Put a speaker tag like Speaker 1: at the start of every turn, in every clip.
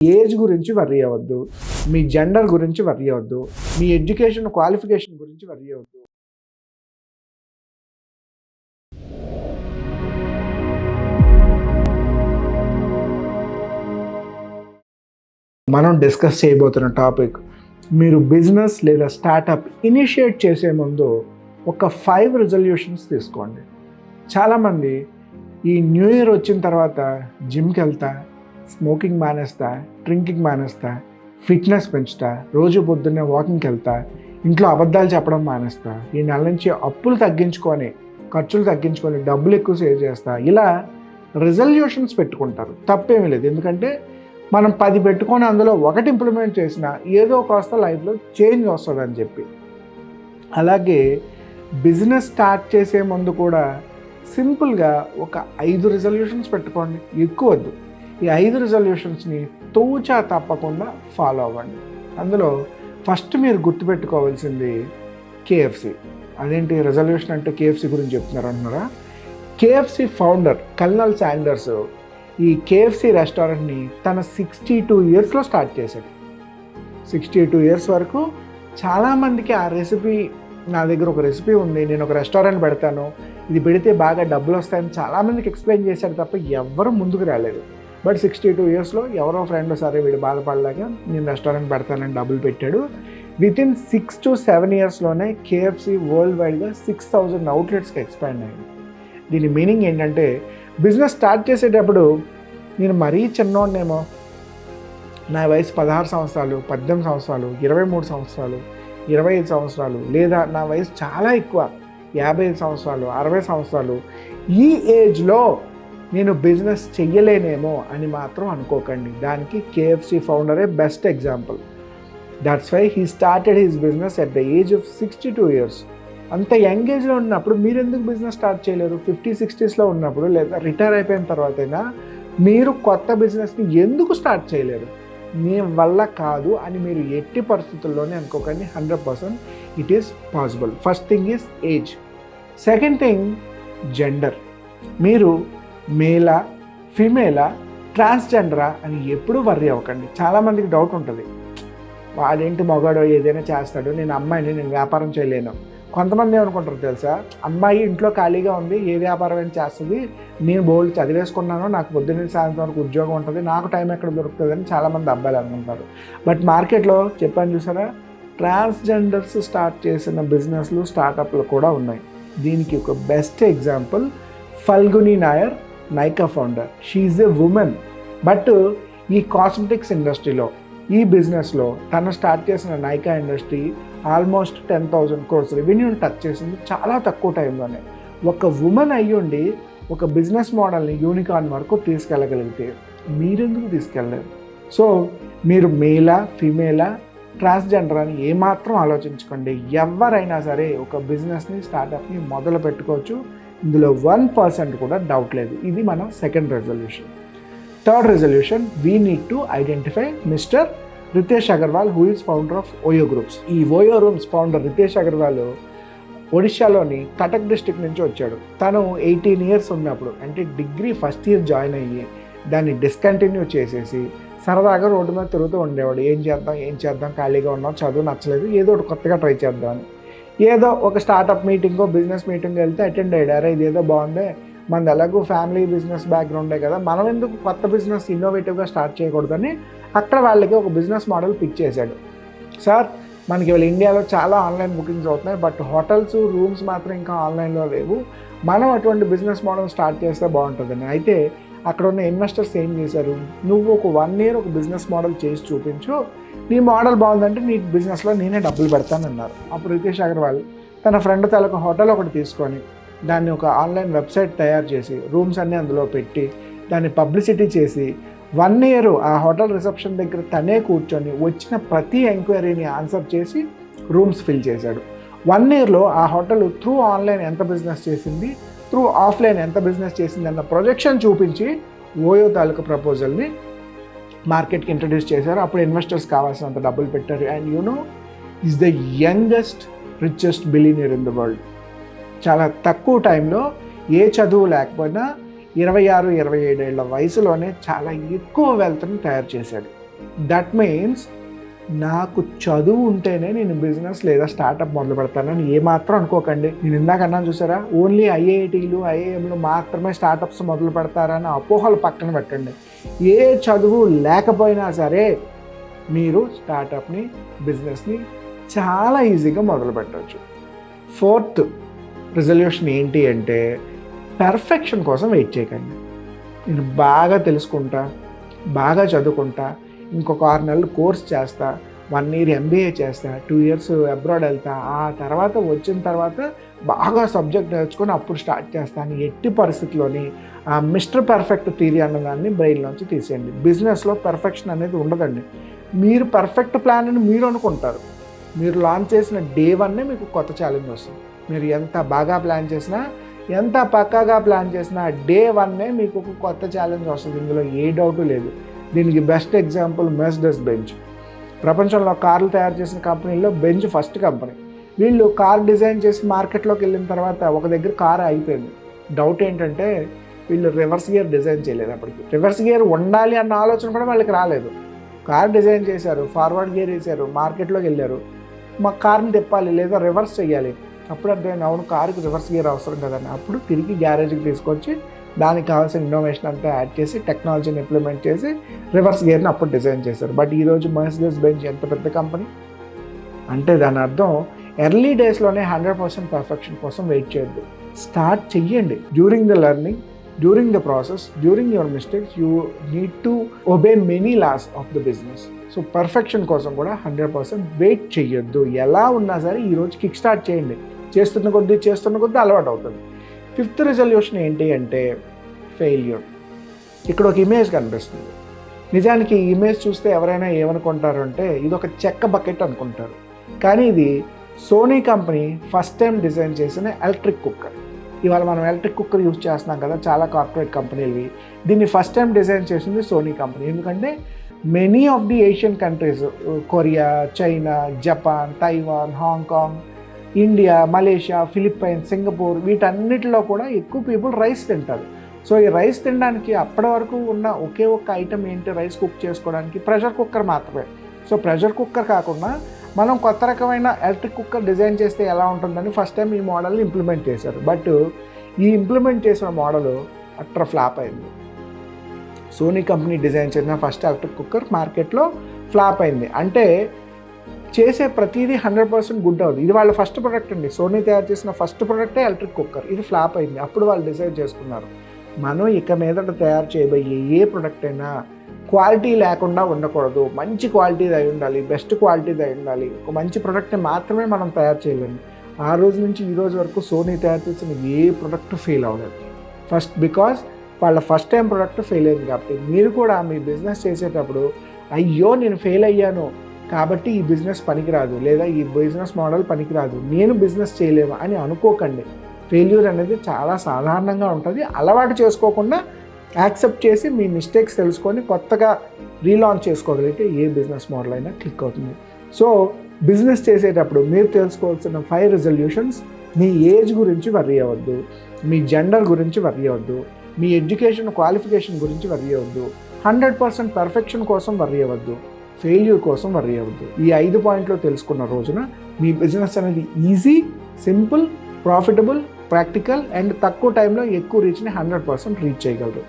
Speaker 1: Age గురించి worry అవ్వద్దు, మీ gender గురించి వర్రీ అవ్వద్దు, మీ ఎడ్యుకేషన్ క్వాలిఫికేషన్ గురించి వర్రీ అవ్వద్దు. మనం డిస్కస్ చేయబోతున్న టాపిక్, మీరు బిజినెస్ లేదా స్టార్టప్ ఇనిషియేట్ చేసే ముందు ఒక 5 రిజల్యూషన్స్ తీసుకోండి. చాలామంది ఈ న్యూ ఇయర్ వచ్చిన తర్వాత జిమ్కి వెళ్తా, స్మోకింగ్ మానేస్తా, డ్రింకింగ్ మానేస్తా, ఫిట్నెస్ పెంచుతా, రోజు పొద్దున్నే వాకింగ్కి వెళ్తా, ఇంట్లో అబద్ధాలు చెప్పడం మానేస్తా, ఈ నెల నుంచి అప్పులు తగ్గించుకొని, ఖర్చులు తగ్గించుకొని, డబ్బులు ఎక్కువ సేవ్ చేస్తా, ఇలా రిజల్యూషన్స్ పెట్టుకుంటారు. తప్పేమీ లేదు, ఎందుకంటే మనం 10 పెట్టుకొని అందులో ఒకటి ఇంప్లిమెంట్ చేసినా ఏదో కాస్త లైఫ్లో చేంజ్ వస్తుందని చెప్పి. అలాగే బిజినెస్ స్టార్ట్ చేసే ముందు కూడా సింపుల్గా ఒక 5 రిజల్యూషన్స్ పెట్టుకోండి, ఎక్కువ వద్దు. ఈ 5 రిజల్యూషన్స్ని తూచా తప్పకుండా ఫాలో అవ్వండి. అందులో ఫస్ట్ మీరు గుర్తుపెట్టుకోవాల్సింది కేఎఫ్సి. అదేంటి రిజల్యూషన్ అంటే కేఎఫ్సి గురించి చెప్తున్నారు అంటున్నారా? కేఎఫ్సి ఫౌండర్ కల్నల్ శాండర్స్ ఈ కేఎఫ్సి రెస్టారెంట్ని తన 62 ఇయర్స్లో స్టార్ట్ చేశాడు. 62 ఇయర్స్ వరకు చాలామందికి ఆ రెసిపీ, నా దగ్గర ఒక రెసిపీ ఉంది, నేను ఒక రెస్టారెంట్ పెడతాను, ఇది పెడితే బాగా డబ్బులు వస్తాయని చాలామందికి ఎక్స్ప్లెయిన్ చేశాడు తప్ప ఎవ్వరూ ముందుకు రాలేదు. బట్ 62 ఇయర్స్లో ఎవరో ఫ్రెండ్ సరే వీడు బాధపడలేక నేను రెస్టారెంట్ పెడతానని డబ్బులు పెట్టాడు. వితిన్ 6 to 7 ఇయర్స్లోనే కేఎఫ్సి వరల్డ్ వైడ్గా 6000 అవుట్లెట్స్కి ఎక్స్పాండ్ అయింది. దీని మీనింగ్ ఏంటంటే, బిజినెస్ స్టార్ట్ చేసేటప్పుడు నేను మరీ చిన్నోడినేమో, నా వయసు 16 సంవత్సరాలు, 18 సంవత్సరాలు, 23 సంవత్సరాలు, 25 సంవత్సరాలు, లేదా నా వయసు చాలా ఎక్కువ 55 సంవత్సరాలు, 60 సంవత్సరాలు, ఈ ఏజ్లో నేను బిజినెస్ చెయ్యలేనేమో అని మాత్రం అనుకోకండి. దానికి కేఎఫ్సి ఫౌండరే best example. That's why he started his business at the age of 62 years. అంత యంగ్ ఏజ్లో ఉన్నప్పుడు మీరు ఎందుకు బిజినెస్ స్టార్ట్ చేయలేరు? 50-60స్లో ఉన్నప్పుడు, లేదా రిటైర్ అయిపోయిన తర్వాతైనా మీరు కొత్త బిజినెస్ని ఎందుకు స్టార్ట్ చేయలేరు? మీ వల్ల కాదు అని మీరు ఎట్టి పరిస్థితుల్లోనే అనుకోకండి. 100% it is possible. First thing is age. Second thing gender. మీరు మేలా, ఫీమేలా, ట్రాన్స్జెండరా అని ఎప్పుడూ వర్రీ అవ్వకండి. చాలామందికి డౌట్ ఉంటుంది, వాడేంటి మగాడో ఏదైనా చేస్తాడు, నేను అమ్మాయిని, నేను వ్యాపారం చేయలేను. కొంతమంది ఏమనుకుంటారు తెలుసా, అమ్మాయి ఇంట్లో ఖాళీగా ఉంది, ఏ వ్యాపారం అయినా చేస్తుంది, నేను బోల్డ్ చదివేసుకున్నాను, నాకు పొద్దున్న సాయంత్రం వరకు ఉద్యోగం ఉంటుంది, నాకు టైం ఎక్కడ దొరుకుతుంది అని చాలామంది అబ్బాయిలు అనుకుంటారు. బట్ మార్కెట్లో చెప్పాను చూసారా, ట్రాన్స్జెండర్స్ స్టార్ట్ చేసిన బిజినెస్లు, స్టార్టప్లు కూడా ఉన్నాయి. దీనికి ఒక best example Falguni Nayar, Nykaa founder. She is a women, but ఈ కాస్మెటిక్స్ ఇండస్ట్రీలో, ఈ బిజినెస్లో తను స్టార్ట్ చేసిన నైకా ఇండస్ట్రీ ఆల్మోస్ట్ 10,000 crores రెవెన్యూని టచ్ చేసింది చాలా తక్కువ టైంలోనే. ఒక ఉమెన్ అయ్యుండి ఒక బిజినెస్ మోడల్ని యూనికార్న్ వరకు తీసుకెళ్ళగలిగితే మీరెందుకు తీసుకెళ్ళలేరు? సో మీరు మేలా, ఫీమేలా, ట్రాన్స్జెండర్ అని ఏమాత్రం ఆలోచించుకోండి. ఎవరైనా సరే ఒక బిజినెస్ని, స్టార్టప్ని మొదలు పెట్టుకోవచ్చు. ఇందులో 1% కూడా డౌట్ లేదు. ఇది మన second resolution. Third resolution, we need to identify mister Ritesh Agarwal, who is founder of OYO groups. ఈ ఓయో రూమ్స్ ఫౌండర్ రితేష్ అగర్వాల్ ఒడిశాలోని కటక్ డిస్ట్రిక్ట్ నుంచి వచ్చాడు. తను 18 ఇయర్స్ ఉన్నప్పుడు, అంటే డిగ్రీ ఫస్ట్ ఇయర్ జాయిన్ అయ్యి దాన్ని డిస్కంటిన్యూ చేసేసి సరదాగా రోడ్డు మీద తిరుగుతూ ఉండేవాడు. ఏం చేద్దాం, ఖాళీగా ఉన్నాం, చదువు నచ్చలేదు, ఏదో ఒకటి కొత్తగా ట్రై చేద్దాం అని. ఏదో ఒక స్టార్టప్ మీటింగో, బిజినెస్ మీటింగ్ వెళ్తే అటెండ్ అయ్యారు. ఇదేదో బాగుంది, మనది ఎలాగో ఫ్యామిలీ బిజినెస్ బ్యాక్గ్రౌండే కదా, మనం ఎందుకు కొత్త బిజినెస్ ఇన్నోవేటివ్గా స్టార్ట్ చేయకూడదని అక్కడ వాళ్ళకి ఒక బిజినెస్ మోడల్ పిక్ చేశాడు. సార్, మనకి ఇవాళ ఇండియాలో చాలా ఆన్లైన్ బుకింగ్స్ అవుతున్నాయి, బట్ హోటల్స్, రూమ్స్ మాత్రం ఇంకా ఆన్లైన్లో లేవు, మనం అటువంటి బిజినెస్ మోడల్ స్టార్ట్ చేస్తే బాగుంటుందని. అయితే అక్కడ ఉన్న ఇన్వెస్టర్స్ ఏం చేశారు, నువ్వు ఒక 1 year ఒక బిజినెస్ మోడల్ చేసి చూపించు, నీ మోడల్ బాగుందంటే నీ బిజినెస్లో నేనే డబ్బులు పెడతానన్నారు. అప్పుడు రితేష్ అగర్వాల్ తన ఫ్రెండ్ తాలూకు హోటల్ ఒకటి తీసుకొని దాన్ని ఒక ఆన్లైన్ వెబ్సైట్ తయారు చేసి రూమ్స్ అన్నీ అందులో పెట్టి దాన్ని పబ్లిసిటీ చేసి 1 year ఆ హోటల్ రిసెప్షన్ దగ్గర తనే కూర్చొని వచ్చిన ప్రతి ఎంక్వైరీని ఆన్సర్ చేసి రూమ్స్ ఫిల్ చేశాడు. 1 yearలో ఆ హోటల్ త్రూ ఆన్లైన్ ఎంత బిజినెస్ చేసింది, త్రూ ఆఫ్లైన్ ఎంత బిజినెస్ చేసింది అన్న ప్రొజెక్షన్ చూపించి ఓయో తాలూకు ప్రపోజల్ని మార్కెట్కి ఇంట్రడ్యూస్ చేశారు. అప్పుడు ఇన్వెస్టర్స్ కావాల్సినంత డబ్బులు పెట్టారు. And you know, is the youngest richest billionaire in the world. చాలా తక్కువ టైంలో, ఏ చదువు లేకపోయినా 26-27 ఏళ్ల వయసులోనే చాలా ఎక్కువ వెల్త్ని తయారు చేశాడు. దట్ మీన్స్ నాకు చదువు ఉంటేనే నేను బిజినెస్ లేదా స్టార్టప్ మొదలు పెడతానని ఏమాత్రం అనుకోకండి. నేను ఇందాక అన్నాను చూసారా, ఓన్లీ ఐఐటీలు ఐఐఎంలు మాత్రమే స్టార్టప్స్ మొదలు పెడతారని అపోహలు పక్కన పెట్టండి. ఏ చదువు లేకపోయినా సరే మీరు స్టార్టప్ని బిజినెస్ని చాలా ఈజీగా మొదలు పెట్టవచ్చు. 4th రిజల్యూషన్ ఏంటి అంటే పర్ఫెక్షన్ కోసం వెయిట్ చేయకండి. నేను బాగా తెలుసుకుంటా, బాగా చదువుకుంటా, ఇంకొక 6 నెలలు కోర్స్ చేస్తా, 1 year MBA చేస్తా, 2 years అబ్రాడ్ వెళ్తా, ఆ తర్వాత వచ్చిన తర్వాత బాగా సబ్జెక్ట్ నేర్చుకొని అప్పుడు స్టార్ట్ చేస్తాను. ఎట్టి పరిస్థితుల్లోని ఆ మిస్టర్ పర్ఫెక్ట్ థియరీ అన్నదాన్ని బ్రెయిన్లోంచి తీసేయండి. బిజినెస్లో పర్ఫెక్షన్ అనేది ఉండదండి. మీరు పర్ఫెక్ట్ ప్లాన్ అని మీరు అనుకుంటారు. మీరు లాంచ్ చేసిన డే 1 మీకు కొత్త ఛాలెంజ్ వస్తుంది. మీరు ఎంత బాగా ప్లాన్ చేసినా, ఎంత పక్కాగా ప్లాన్ చేసినా డే 1 మీకు ఒక కొత్త ఛాలెంజ్ వస్తుంది. ఇందులో ఏ డౌటు లేదు. దీనికి బెస్ట్ ఎగ్జాంపుల్ మెర్సిడెస్ బెంజ్. ప్రపంచంలో కార్లు తయారు చేసిన కంపెనీలో బెంజ్ ఫస్ట్ కంపెనీ. వీళ్ళు కార్ డిజైన్ చేసి మార్కెట్లోకి వెళ్ళిన తర్వాత ఒక దగ్గర కార్ అయిపోయింది. డౌట్ ఏంటంటే వీళ్ళు రివర్స్ గేర్ డిజైన్ చేయలేదు. అప్పటికి రివర్స్ గేర్ ఉండాలి అన్న ఆలోచన కూడా వాళ్ళకి రాలేదు. కార్ డిజైన్ చేశారు, ఫార్వర్డ్ గేర్ వేశారు, మార్కెట్లోకి వెళ్ళారు, మా కార్ని తిప్పాలి లేదా రివర్స్ చేయాలి. అప్పుడు అర్థమైంది, అవును కారుకి రివర్స్ గేర్ అవసరం కదండి. అప్పుడు తిరిగి గ్యారేజ్కి తీసుకొచ్చి దానికి కావాల్సిన ఇన్నోవేషన్ అంతా యాడ్ చేసి టెక్నాలజీని ఇంప్లిమెంట్ చేసి రివర్స్ గేర్ని అప్పుడు డిజైన్ చేశారు. బట్ ఈరోజు మెర్సిడెస్ బెంజ్ ఎంత పెద్ద కంపెనీ అంటే దాని అర్థం ఎర్లీ డేస్లోనే 100% పర్ఫెక్షన్ కోసం వెయిట్ చేయొద్దు. స్టార్ట్ చెయ్యండి. During the learning, during the process, during your mistakes you need to obey many laws of the business. So perfection కోసం కూడా 100% వెయిట్ చెయ్యొద్దు. ఎలా ఉన్నా సరే ఈరోజు కిక్ స్టార్ట్ చేయండి. చేస్తున్న కొద్దీ అలవాటు అవుతుంది. 5th రిజల్యూషన్ ఏంటి అంటే ఫెయిల్యూర్. ఇక్కడ ఒక ఇమేజ్ కనిపిస్తుంది. నిజానికి ఈ ఇమేజ్ చూస్తే ఎవరైనా ఏమనుకుంటారు అంటే ఇది ఒక చెక్క బకెట్ అనుకుంటారు. కానీ ఇది Sony company first time design చేసిన ఎలక్ట్రిక్ కుక్కర్. ఇవాళ మనం ఎలక్ట్రిక్ కుక్కర్ యూజ్ చేస్తున్నాం కదా, చాలా కార్పొరేట్ కంపెనీలు. దీన్ని ఫస్ట్ టైం డిజైన్ చేసింది సోనీ కంపెనీ. ఎందుకంటే many of the Asian countries, Korea, China, Japan, Taiwan, Hong Kong, India, Malaysia, Philippines, Singapore వీటన్నిటిలో కూడా ఎక్కువ పీపుల్ రైస్ తింటారు. సో ఈ రైస్ తినడానికి అప్పటి వరకు ఉన్న ఒకే ఒక్క ఐటమ్ ఏంటి రైస్ కుక్ చేసుకోవడానికి? ప్రెషర్ కుక్కర్ మాత్రమే. సో ప్రెషర్ కుక్కర్ కాకుండా మనం కొత్త రకమైన ఎలక్ట్రిక్ కుక్కర్ డిజైన్ చేస్తే ఎలా ఉంటుందని ఫస్ట్ టైం ఈ మోడల్ని ఇంప్లిమెంట్ చేశారు. బట్ ఈ ఇంప్లిమెంట్ చేసిన మోడల్ అట్టర్ ఫ్లాప్ అయింది. సోనీ కంపెనీ డిజైన్ చేసిన ఫస్ట్ ఎలక్ట్రిక్ కుక్కర్ మార్కెట్లో ఫ్లాప్ అయింది. అంటే చేసే ప్రతిదీ 100% గుడ్ అవుతుంది. ఇది వాళ్ళ ఫస్ట్ ప్రొడక్ట్ అండి. సోనీ తయారు చేసిన ఫస్ట్ ప్రొడక్టే ఎలక్ట్రిక్ కుక్కర్. ఇది ఫ్లాప్ అయింది. అప్పుడు వాళ్ళు డిసైడ్ చేసుకున్నారు, మనం ఇక మీదట తయారు చేయబోయే ఏ ప్రొడక్ట్ అయినా క్వాలిటీ లేకుండా ఉండకూడదు. మంచి క్వాలిటీది అయి ఉండాలి, బెస్ట్ క్వాలిటీది అయి ఉండాలి. ఒక మంచి ప్రొడక్ట్ని మాత్రమే మనం తయారు చేయలేము. ఆ రోజు నుంచి ఈ రోజు వరకు సోనీ తయారు చేసిన ఏ ప్రొడక్ట్ ఫెయిల్ అవ్వలేదు. బికాజ్ వాళ్ళ ఫస్ట్ టైం ప్రొడక్ట్ ఫెయిల్ అయింది. కాబట్టి మీరు కూడా మీ బిజినెస్ చేసేటప్పుడు అయ్యో నేను ఫెయిల్ అయ్యాను కాబట్టి ఈ బిజినెస్ పనికిరాదు లేదా ఈ బిజినెస్ మోడల్ పనికిరాదు, నేను బిజినెస్ చేయలేము అని అనుకోకండి. ఫెయిల్యూర్ అనేది చాలా సాధారణంగా ఉంటుంది. అలవాటు చేసుకోకుండా యాక్సెప్ట్ చేసి మీ మిస్టేక్స్ తెలుసుకొని కొత్తగా రీలాంచ్ చేసుకోగలిగితే ఏ బిజినెస్ మోడల్ అయినా క్లిక్ అవుతుంది. సో బిజినెస్ చేసేటప్పుడు మీరు తెలుసుకోవాల్సిన 5 రిజల్యూషన్స్: మీ ఏజ్ గురించి వర్రీ అవ్వద్దు, మీ జెండర్ గురించి వర్రీ అవ్వద్దు, మీ ఎడ్యుకేషన్ క్వాలిఫికేషన్ గురించి వర్రీ అవ్వద్దు, 100% పర్ఫెక్షన్ కోసం వర్రీ అవ్వద్దు, ఫెయిల్యూర్ కోసం వర్రీ అవ్వద్దు. ఈ 5 పాయింట్లు తెలుసుకున్న రోజున మీ బిజినెస్ అనేది easy, simple, profitable, practical and తక్కువ టైంలో ఎక్కువ రీచ్ని 100% రీచ్ చేయగలరు.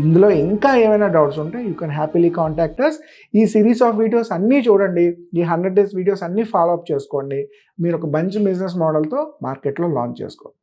Speaker 1: ఇందులో ఇంకా ఏమైనా డౌట్స్ ఉంటే you can happily contact us. ఈ సిరీస్ ఆఫ్ వీడియోస్ అన్నీ చూడండి, ఈ 100 days వీడియోస్ అన్నీ ఫాలో అప్ చేసుకోండి. మీరు ఒక మంచి బిజినెస్ మోడల్తో మార్కెట్లో లాంచ్ చేసుకోండి.